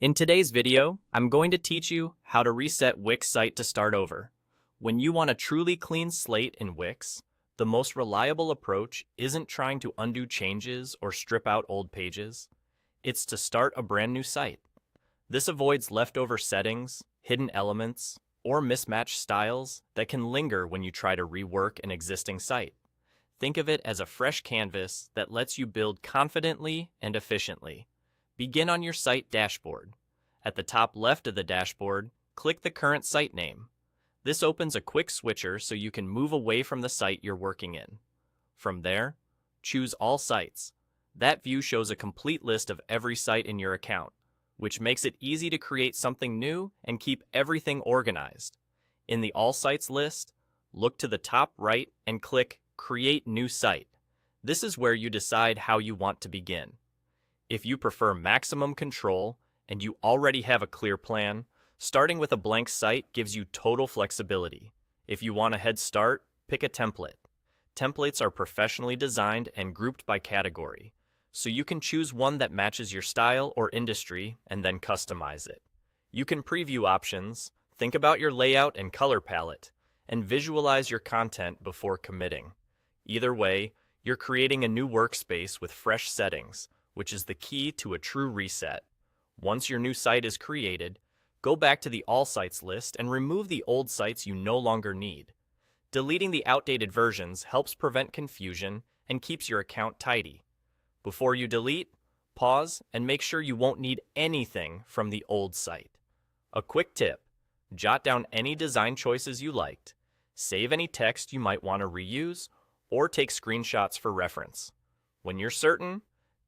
In today's video, I'm going to teach you how to reset Wix site to start over. When you want a truly clean slate in Wix, the most reliable approach isn't trying to undo changes or strip out old pages. It's to start a brand new site. This avoids leftover settings, hidden elements, or mismatched styles that can linger when you try to rework an existing site. Think of it as a fresh canvas that lets you build confidently and efficiently. Begin on your site dashboard. At the top left of the dashboard, click the current site name. This opens a quick switcher so you can move away from the site you're working in. From there, choose All Sites. That view shows a complete list of every site in your account, which makes it easy to create something new and keep everything organized. In the All Sites list, look to the top right and click Create New Site. This is where you decide how you want to begin. If you prefer maximum control and you already have a clear plan, starting with a blank site gives you total flexibility. If you want a head start, pick a template. Templates are professionally designed and grouped by category, so you can choose one that matches your style or industry and then customize it. You can preview options, think about your layout and color palette, and visualize your content before committing. Either way, you're creating a new workspace with fresh settings, which is the key to a true reset. Once your new site is created, go back to the All Sites list and remove the old sites you no longer need. Deleting the outdated versions helps prevent confusion and keeps your account tidy. Before you delete, pause and make sure you won't need anything from the old site. A quick tip: jot down any design choices you liked, save any text you might want to reuse, or take screenshots for reference. When you're certain,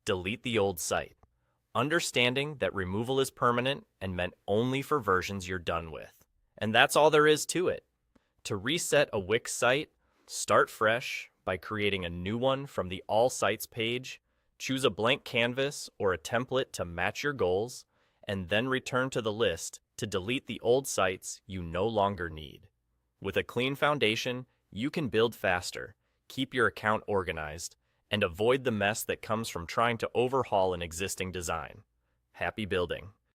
delete the old site, understanding that removal is permanent and meant only for versions you're done with. And that's all there is to it. To reset a Wix site, start fresh by creating a new one from the All Sites page, choose a blank canvas or a template to match your goals, and then return to the list to delete the old sites you no longer need. With a clean foundation, you can build faster, keep your account organized, and avoid the mess that comes from trying to overhaul an existing design. Happy building!